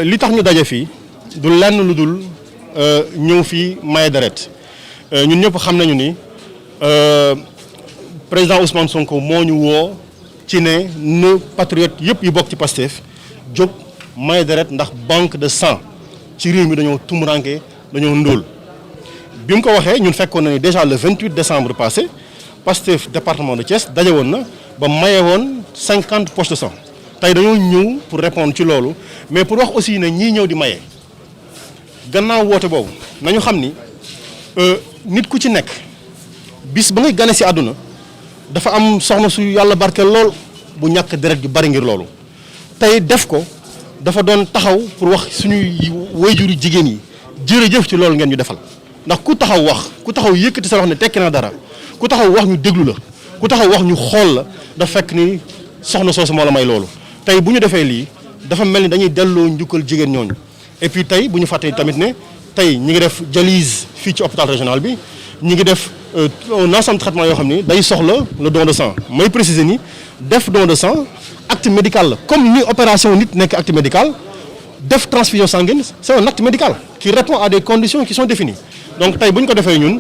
li tax ñu daje fii du lenn lu dul ñëw fii maye deret ñun ñëpp xam nañu ni président Ousmane Sonko moo ñu woo ci ne patriote yëpp yu bokk ci Pastef jóg maye deret ndax banque de sang ci réew mi dañoo tumuranke dañoo ndóol bi mu ko waxee ñun fekkoon na ni déjà le 28 décembre passé Pastef département de Thiès daje woon na ba maye woon 50 poches de sang tey dañoo ñëw pour répondre ci loolu mais pour wax aussi ne ñii ñëw di maye gannaaw woote boobu nañu xam ni nit ku ci nekk bis ba ngay gane si àdduna dafa am soxna su yàlla barkeel lool bu ñàkk deret ju bari ngir loolu tey def ko dafa doon taxaw pour wax suñuy wayjuru jigéen yi jërëjëf ci loolu ngeen ñu defal ndax ku taxaw wax ku taxaw yëkkati sa wax ne tekki na dara ku taxaw wax ñu déglu la ku taxaw wax ñu xool la dafa fekk ni soxna soosu moo la may loolu tey bu ñu defee lii dafa mel ni dañuy delloo njukkal jigéen ñooñu et puis tey bu ñu fàttee tamit ne tey ñi ngi def dialyse fii ci hôpital régional bi ñi ngi def un ensemble de traitement yoo xam ni day soxla le don de sang may préciser ni def don de sang acte médical la comme ni opération nit nekk acte médical def transfusion sanguine c'est un acte médical qui répond à des conditions qui sont définies donc tey bu ñu ko defee ñun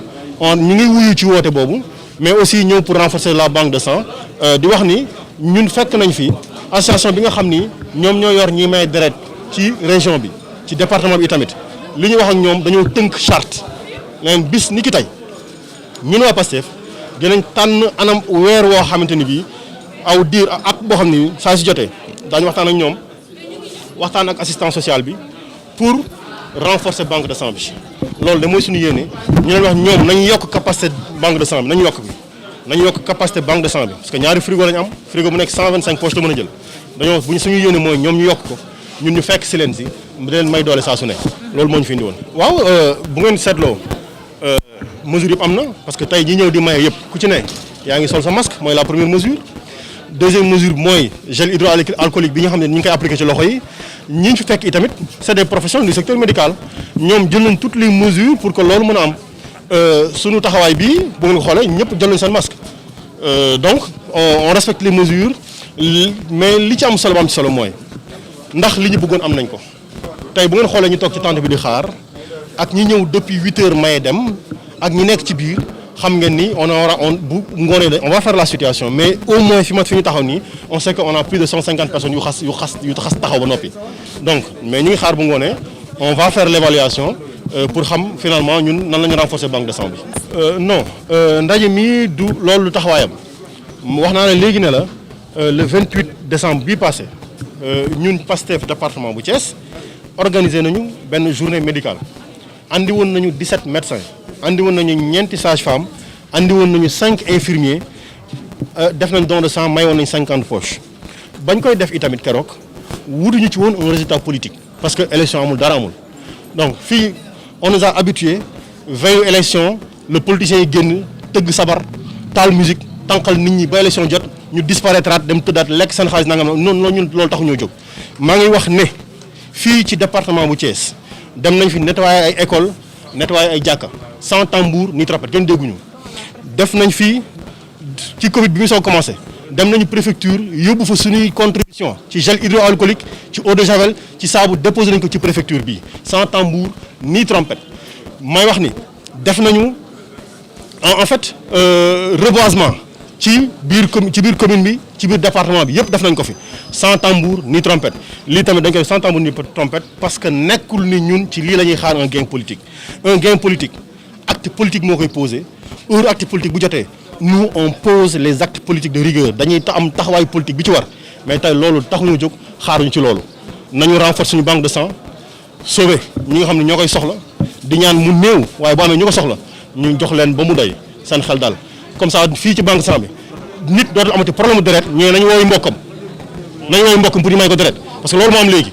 ñu ngi wuyu ci woote boobu mais aussi ñëw pour renforcer la banque de sang di wax ni ñun fekk nañ fi association bi nga xam ni ñoom ñoo yor ñi may deret ci région bi ci département bi tamit li ñu wax ak ñoom dañoo tënk charte leen bis ni ki tey ñun waa Pastef dinañ tànn anam weer woo xamante ni bii aw diir ak boo xam ni saa si jotee daañu waxtaan ak ñoom waxtaan ak assistance sociale bi pour renforcer banque de sang bi loolu de mooy suñu yéene ñu leen wax ñoom nañu yokk capacité banque de sang bi nañu yokk capacité banque de sang bi parce que ñaari frigo lañu am frigo bu nekk 125 poches la mën a jël dañoo bu suñu yéene mooy ñoom ñu yokk ko ñun ñu fekk si leen si di leen may doole saa su ne loolu moo ñu fi indi woon. waaw bu ngeen seetloo mesure yëpp am na parce que tey ñi ñëw di maye yëpp ku ci ne yaa ngi sol sa masque mooy la première mesure. deuxième mesure mooy gel hydroalcoolique bi nga xam ne ñu ngi koy appliqué ci loxo yi ñi ñu fi fekk itamit c'est des professionnels du secteur médical ñoom jël nañ toutes les mesures pour que loolu mën a am sunu taxawaay bi bu ngeen xoolee ñëpp jël nañ seen masque donc on respecte les mesures mais li ci am solo mooy ndax li ñu bëggoon am nañ ko tey bu ngeen xoolee ñu toog ci tente bi di xaar ak ñi ñëw depuis 8 heures maye dem ak ñi nekk ci biir xam ngeen ni on va faire la situation mais au moins fi ñu taxaw nii on sait que on a plus de 150 personnes yu xas taxaw ba noppi donc mais ñu ngi xaar bu ngoonee on va faire l'évaluation pour xam finalement ñun nan la ñu renforcer banque de sang bi. non ndaje mi du loolu taxawaayam wax naa ne léegi ne la le 28 décembre bii passé ñun Pastef département bu Thiès organisé nañu benn journée médicale andi woon nañu 17 médecins. andi woon nañu ñeenti sage-femme andi woon nañu 5 infirmiers def nañ don de sang may woon nañu 50 poches bañ koy def itamit keroog wutuñu ci woon un résultat politique parce que élection amul dara amul donc fii on nous a habitués veille élection le politicien yi génn tëgg sabar taal musique tànqal nit ñi ba élection jot ñu disparaître dem tëddaat lekk seen xaalis nangam noonu ñun loolu taxu ñoo jóg maa ngi wax ne fii ci département bu Thiès dem nañ fi nettoyer ay école nettoyer ay jàkka sans tambour ni trompette kenn dégguñu def nañ fii ci Covid bi mu soo commencé dem nañu préfecture yóbbu fa suñuy contribution ci gel hydroalcoolique ci eau de javel ci saabu déposé nañ ko ci préfecture bi sans tambour ni trompette may wax ni def nañu en fait reboisement ci biir commune bi ci biir département bi yëpp def nañ ko fi sans tambour ni trompette lii tamit dañ koy sans tambour ni trompette parce que nekkul ni ñun ci lii la ñuy xaar un gain politique acte politique moo koy posé heure acte politique bu jotee nous on pose les actes politiques de rigueur dañuy am taxawaayu politique bi ci war mais tey loolu taxuñu jóg xaaruñu ci loolu nañu renforcer suñu banque de sang sauver ñi nga xam ne ñoo koy soxla di ñaan mu néew waaye boo amee ñu ko soxla ñu jox leen ba mu doy seen xel daal comme ça fii ci banque de sang bi nit dootul amati problème deret ñee nañu wooyu mbokkam pour ñu may ko deret parce que loolu moo am léegi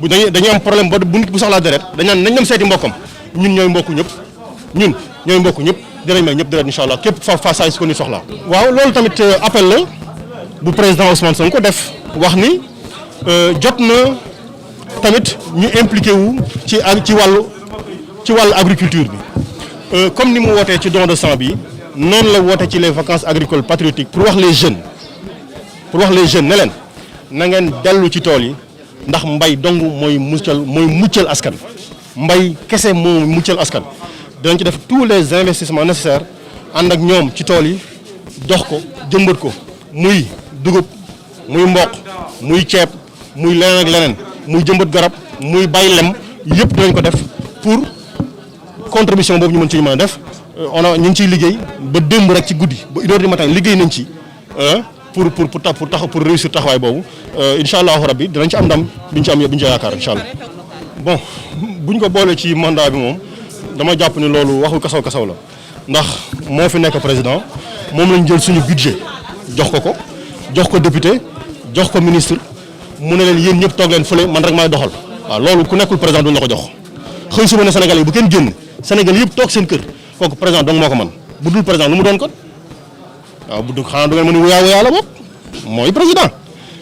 bu dañuy am problème ba bu nit bu soxlaa deret dañ naan nañ dem seeti mbokkam ñun ñooy mbokku ñëpp dinañ may ñëpp deret incha allah képp fa saa su ko ni soxlaa. waaw loolu tamit appel la bu président Ousmane Sonko def wax ni jot na tamit ñu impliqué wu ci wàllu agriculture bi comme ni mu wootee ci don de sang bi noonu la woote ci les vacances agricoles patriotiques pour wax les jeunes ne leen na ngeen dellu ci tool yi ndax mbay dong mooy muccal askan mbay kese moo muccal askan dinañ ci def tous les investissements nécessaires ànd ak ñoom ci tool yi dox ko jëmbat ko muy dugub muy mboq muy ceeb muy leneen ak leneen muy jëmbat garab muy bay lem yëpp dinañ ko def pour contribution boobu ñu mën ci mën a def ñu ngi ciy liggéey ba démb rek ci guddi ba 1 heure du matin liggéey nañ ci pour réussir taxawaay boobu incha allahu rabbi dinañ ci am ndam biñ ci am yëpp biñ ci yaakaar incha allah. bon buñ ko boolee ci mandat bi moom dama jàpp ni loolu waxu kasaw la ndax moo fi nekk président moom lañ jël suñu budget jox ko député jox ko ministre mu ne leen yéen ñëpp toog leen fële man rek maay doxal waaw loolu ku nekkul président duñ la ko jox xëy suba ne Sénégal yi bu kenn génn Sénégal yëpp toog seen kër kooku président dong moo ko mën bu dul président lu mu doon kon waaw bu dul xanaa du ngeen mën a wuyaa la bopp mooy président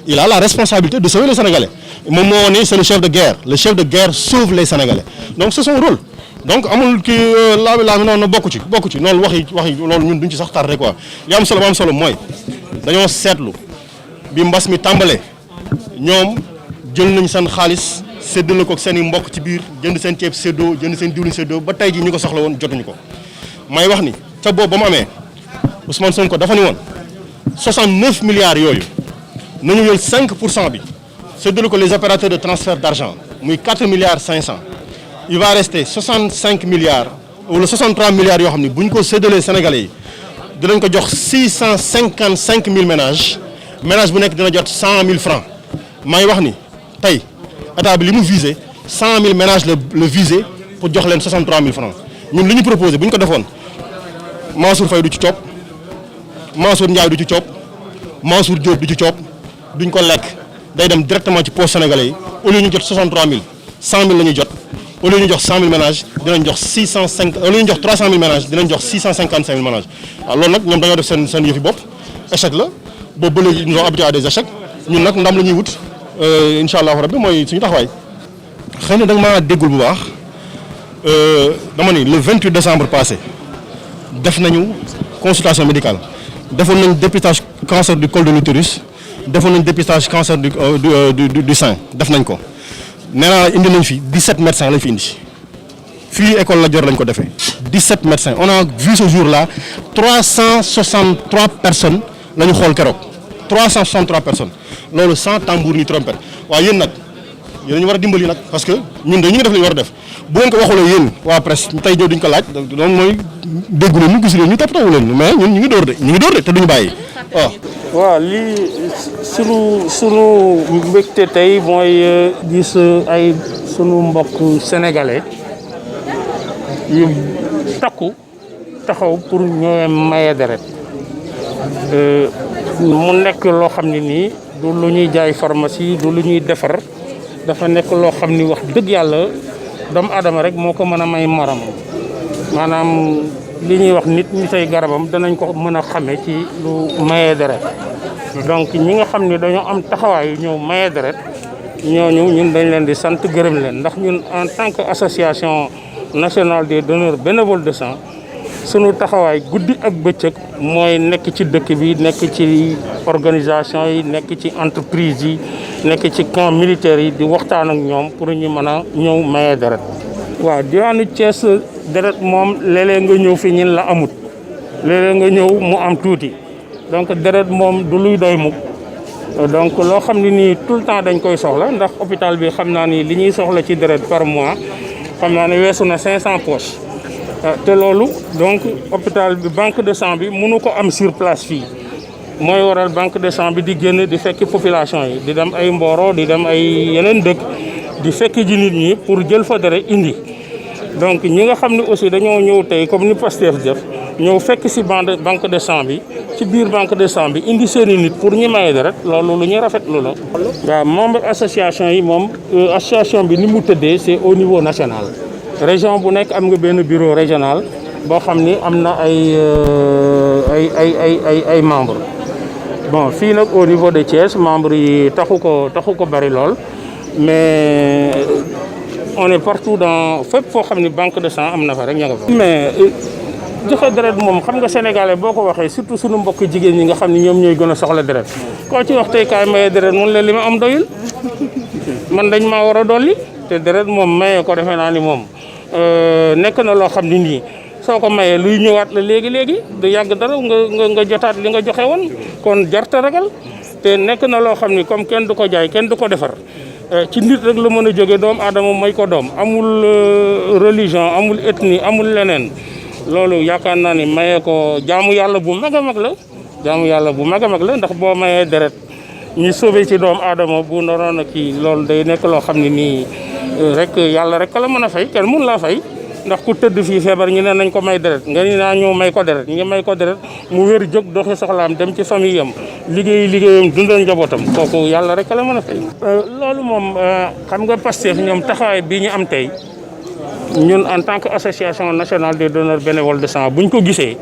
il a la responsabilité de sauver les Sénégalais moom moo ne c'est le chef de guerre sauve les Sénégalais donc c'est son rôle donc amul kii laabi noonu bokku ci noonu waxi loolu ñun duñ ci sax tardé quoi li am solo mooy dañoo seetlu bi mbas mi tàmbalee ñoom jël nañ seen xaalis séddale ko ak seen i mbokk ci biir jënd seen ceeb séddoo jënd seen diwlin séddoo ba tey ji ñu ko soxla woon jotuñu ko may wax ni ca boobu ba mu amee Ousmane Sonko dafa ni woon 69 milliards yooyu nañu jël 5% bi séddale ko les opérateurs de transfert d'argent muy 4 milliards 500 il va rester 65 milliards wala 63 milliards yoo xam ne bu ñu ko séddalee Sénégalais yi dinañ ko jox 655 000 ménage bu nekk dina jot 100 000 francs maa ngi wax ni tey état bi li mu visé 100 000 ménages le visé pour jox leen 63 000 francs ñun li ñu proposé bu ñu ko defoon Mansour Faye du ci coop Mansour Ndiaye du ci coop Mansour Diop du ci coop duñ ko lekk day dem directement ci poche sénégalais yi au lieu ñu jot 63 000 100 000 la ñuy jot au lieu ñu jox 100 000 ménages dinañ jox 605 au lieu ñu jox 300 000 ménages dinañ jox 655 000 ménages waaw loolu nag ñoom dañoo def seen yëfi bopp échec la boobu ba léegi nous sommes habitués à des échecs ñun nag ndam la ñuy wut incha allahu rabbi mooy suñu taxawaay. xëy na da nga maa déggul bu baax dama ni le 28 décembre passé def nañu consultation médicale defoon nañ dépistage cancer du col de l'utérus defoon nañ dépistage cancer du sein def nañ ko nee naa indi nañ fi 17 médecins lañ fi indi fii école la Dior lañ ko defee 17 médecins on a vu ce jour-là 363 personnes la ñu xool keroog 363 personnes loolu sans tambour ni trompette waaye yéen nag yéen ñu war a dimbali nag parce que ñun de ñu ngi def li ñu war a def bu ngeen ko waxulee yéen waa presse tey jii duñ ko laaj donc mooy déggu leen ñu gis leen ñu toppatoo leen mais ñun ñu ngi door de te duñu bàyyi waaw. waaw lii sunu mbégte tey mooy gis ay sunu mbokk sénégalais yu takku taxaw pour ñëwee maye deret mu nekk loo xam ne nii du lu ñuy jaay pharmacie du lu ñuy defar. dafa nekk loo xam ni wax dëgg yàlla doomu aadama rek moo ko mën a may morom maanaam li ñuy wax nit ñi say garabam danañ ko mën a xame ci lu maye deret donc ñi nga xam ne dañoo am taxawaayu ñëw maye deret ñooñu ñun dañ leen di sant gërëm leen ndax ñun en tant que association nationale des donneurs bénévoles de sang sunu taxawaay guddi ak bëccëg mooy nekk ci dëkk bi nekk ci organisation yi nekk ci entreprise yi nekk ci camp militaire yi di waxtaan ak ñoom pour ñu mën a ñëw maye deret waaw diwaanu Thiès deret moom léeg-léeg nga ñëw fi ñin la amut léeg-léeg nga ñëw mu am tuuti donc deret moom du luy doy mukk donc loo xam ne nii tout le temps dañ koy soxla ndax hôpital bi xam naa ni li ñuy soxla ci deret par mois xam naa ne weesu na 500 poches te loolu donc hôpital bi banque de sang bi mënu ko am sur place fii mooy waral banque de sang bi di génn di fekki population yi di dem ay Mboro di dem ay yeneen dëkk di fekki ji nit ñi pour jël fa deret indi donc ñi nga xam ne aussi dañoo ñëw tey comme ni Pastef def ñëw fekk si banque de sang bi ci biir banque de sang bi indi seeni nit pour ñu maye deret loolu lu ñuy rafetlu la. waaw membre association yi moom association bi ni mu tëddee c'est au niveau national région bu nekk am nga benn bureau régional boo xam ni am na ay membres. bon fii nag au niveau de Thiès membres yi taxu ko bari lool mais on est partout dans fépp foo xam ni banque de sang am na fa rek ña nga fa. mais joxe deret moom xam nga sénégalais boo ko waxee surtout sunu mbokk jigéen ñi nga xam ni ñoom ñooy gën a soxla deret koo ci wax tey kaay maye deret mun leen li ma am doyul man dañ maa war a dolli te deret moom mayee ko defe naa ni moom nekk na loo xam ne nii soo ko mayee luy ñëwaat la léegi du yàgg dara nga jotaat li nga joxe woon kon jarta ragal te nekk na loo xam ni comme kenn du ko jaay kenn du ko defar ci nit rek la mën a jóge doomu aadama may ko doom amul religion amul ethnie amul leneen loolu yaakaar naa ni mayee ko jaamu yàlla bu mag a mag la jaamu yàlla bu mag a mag la ndax boo mayee deret ñu sauvé ci doomu aadama bu naroon a kii loolu day nekk loo xam ne nii rek yàlla rek la mën a fay kenn mun laa fay ndax ku tëdd fii feebar ñu ne nañ ko may deret nga ni naa ñëw may ko deret ñu may ko deret mu wér jóg doxi soxlaam dem ci famille am liggéeyam dundal njabootam kooku yàlla rek la mën a fay. loolu moom xam nga Pastef ñoom taxawaay bii ñu am tey ñun en tant que association nationale des donneurs bénévoles de sang buñ ko gisee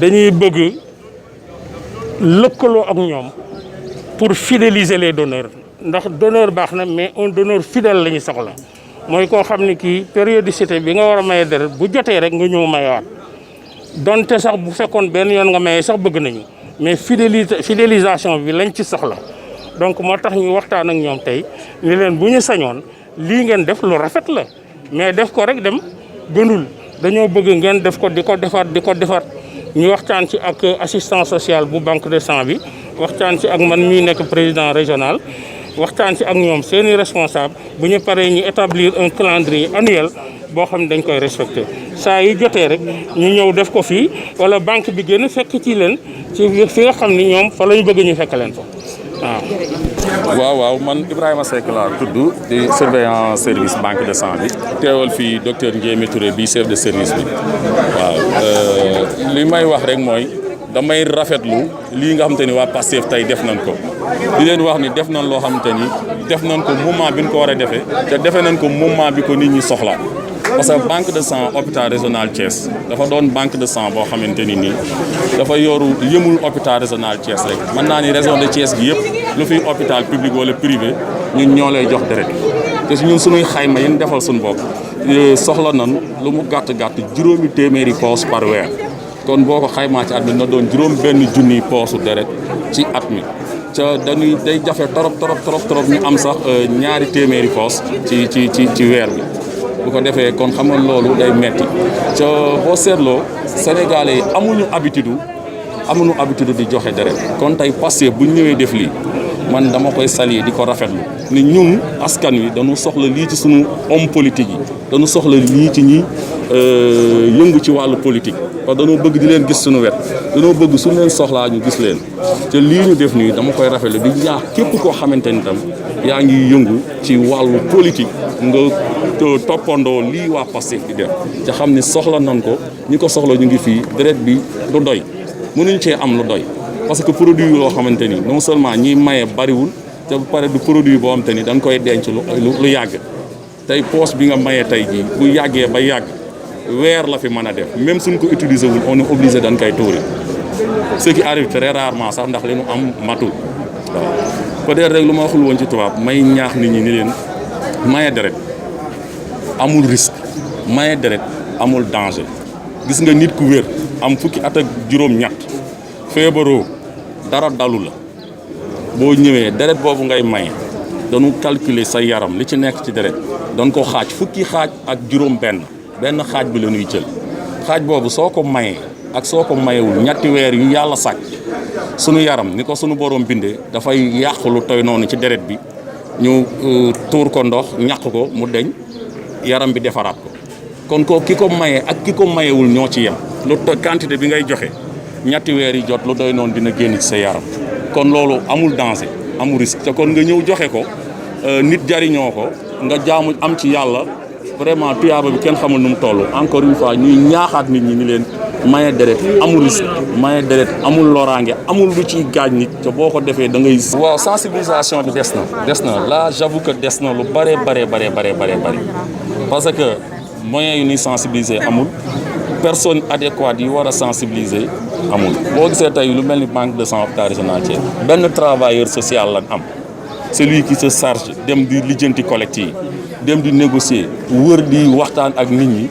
dañuy bëgg lëkkaloo ak ñoom pour fidéliser les donneurs ndax donneur baax na mais un donneur fidèle la ñu soxla. mooy koo xam ne kii périodicité bi nga war a maye deret bu jotee rek nga ñëw mayewaat donte sax bu fekkoon benn yoon nga maye sax bëgg nañu mais fidélisation bi lañ ci soxla donc moo tax ñu waxtaan ak ñoom tey ni leen bu ñu sañoon lii ngeen def lu rafet la mais def ko rek dem gënul dañoo bëgg ngeen def ko di ko defaat ñu waxtaan ci ak assistance sociale bu banque de sang bi waxtaan ci ak man mii nekk président régional waxtaan ci ak ñoom seeni responsable bu ñu paree ñu établir un calendrier annuel boo xam ne dañ koy respecté saa yi jotee rek ñu ñëw def ko fii wala banque bi gën a fekk ci leen ci fi nga xam ni ñoom fa la ñu bëgg ñu fekk leen fa waaw man Ibrahima Seck laa tudd di surveillant service banque de sang bi teewal fii docteur Ndiémé Touré bi chef de service bi waaw li may wax rek mooy damay rafetlu lii nga xamante ni waa Pastef tey def nañ ko di leen wax ni def nañ loo xamante ni def nañ ko moment bi ñu ko war a defee te defee nañ ko moment bi ko nit ñi soxla parce que banque de sang hôpital régional Thiès dafa doon banque de sang boo xamante ni nii dafa yoru yëmul hôpital régional Thiès rek mën naa ni région de Thiès gi yëpp lu fi hôpital public wala privé ñun ñoo lay jox deret te si ñun suñuy xayma yéen defal suñu bopp soxla nan lu mu gàtt-gàtt juróomi téeméeri poos par weer kon boo ko xaymaa ci at mi na doon juróom benn junniy poosu deret ci at mi ca dañuy day jafe torop ñu am sax ñaari téeméeri poos ci weer bi bu ko defee kon xam nga loolu day metti ca boo seetloo sénégalais yi amuñu habitude di joxe deret kon tey Pastef bu ñu ñëwee def lii man dama koy saluer di ko rafetlu ni ñun askan wi dañu soxla lii ci sunu homme politique yi dañu soxla lii ci ñi yëngu ci wàllu politique parce que dañoo bëgg di leen gis suñu wet dañoo bëgg suñu leen soxlaa ñu gis leen te lii ñu def nii dama koy rafetlu di ñaax képp koo xamante ni tam yaa ngi yëngu ci wàllu politique nga toppandoo lii waa Pastef di def te xam ni soxla nan ko ñi ko soxla ñu ngi fii deret bi du doy mënuñ cee am lu doy parce que produit loo xamante ni non seulement ñiy maye bariwul te bu pare du produit boo xamante ni dañ koy denc lu yàgg tey poche bi nga maye tey jii bu yàggee ba yàgg weer la fi mën a def même suñ ko utiliser wul on est obligé dañ koy tuuri ce qui arrive très rarement sax ndax li nu am matul waaw peut-être rek lu ma waxul woon ci tubaab may ñaax nit ñi ni leen maye deret amul risque maye deret amul danger gis nga nit ku wér am fukki at ak juróom-ñett feebaroo dara dalu la boo ñëwee deret boobu ngay maye dañu calculer sa yaram li ci nekk ci deret dañ ko xaaj fukki xaaj ak juróom-benn xaaj bi la ñuy jël xaaj boobu soo ko mayee ak soo ko mayewul ñetti weer yu yàlla sàkk sunu yaram ni ko sunu borom bindee dafay yàq lu toy noonu ci deret bi ñu tuur ko ndox ñàq ko mu deñ yaram bi defaraat ko kon ko ki ko mayee ak ki ko mayewul ñoo ci yem lu quantité bi ngay joxe ñetti weer yi jot lu doy noonu dina génn ci sa yaram kon loolu amul danger amul risque te kon nga ñëw joxe ko nit jariñoo ko nga jaamu am ci yàlla vraiment tuyaaba bi kenn xamul nu mu toll encore une fois ñuy ñaaxaat nit ñi ni leen maye deret amul risque maye deret amul loraange amul lu ciy gaañ nit te boo ko defee da ngay. waaw sensibilisation bi des na là j'avoue que des na lu bare parce que moyens yu ñuy sensibiliser amul personne adéquate yi war a sensibiliser amul boo gisee tey lu mel ni banque de sang hôpital régional Thiès benn travailleur social lan am celui qui se charge dem di lijjanti collecte yi dem di négocier wër di waxtaan ak nit ñi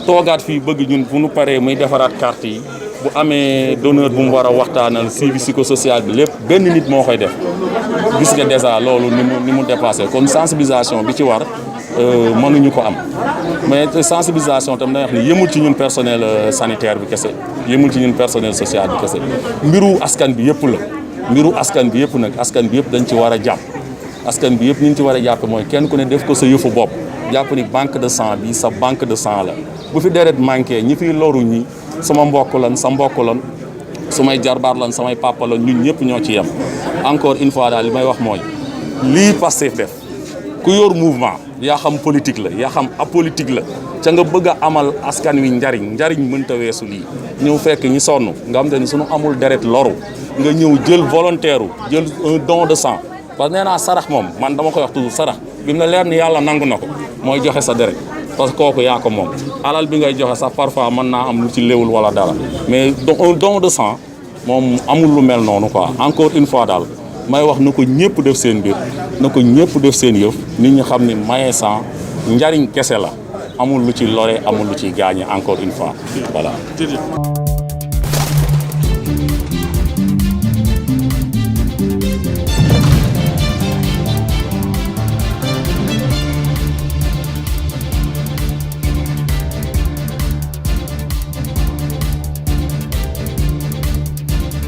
toogaat fii bëgg ñun bu ñu paree muy defaraat carte yi bu amee donneur bu mu war a waxtaanal suivi psychosocial bi lépp benn nit moo koy def gis nga déjà loolu ni mu dépassé kon sensibilisation bi ci war mënuñu ko am mais sensibilisation tam day wax ni yëmul ci ñun personnel sanitaire bi kese yëmul ci ñun personnel social bi kese mbiru askan bi yëpp la mbiru askan bi yëpp nag askan bi yëpp dañ ci war a jàpp askan bi yëpp ni ñu ci war a jàpp mooy kenn ku ne def ko sa yëfu bopp jàpp ni banque de sang bi sa banque de sang la bu fi deret manqué ñi fiy loru ñi sama mbokk lan sa mbokk lan sumay jarbaar lan samay papa lan ñun ñëpp ñoo ci yem encore une fois daal li may wax mooy lii Pastef def ku yor mouvement yaa xam politique la yaa xam apolitique la ca nga bëgg a amal askan wi njariñ mënta weesu lii ñëw fekk ñi sonn nga xam te ni suñu amul deret loru nga ñëw jël volontaire jël un don de sang parce que nee naa sarax moom man dama koy wax toujours sarax bi mu ne leer ni yàlla nangu na ko mooy joxe sa deret parce que kooku yaa ko moom alal bi ngay joxe sax parfois mën naa am lu ci léwul wala dara mais un don de sang moom amul lu mel noonu quoi encore une fois daal may wax na ko ñëpp def seen mbir na ko ñëpp def seen yëf nit ñi xam ni maye sang njariñ kese la amul lu ci lore amul lu ci gaañe encore une fois voilà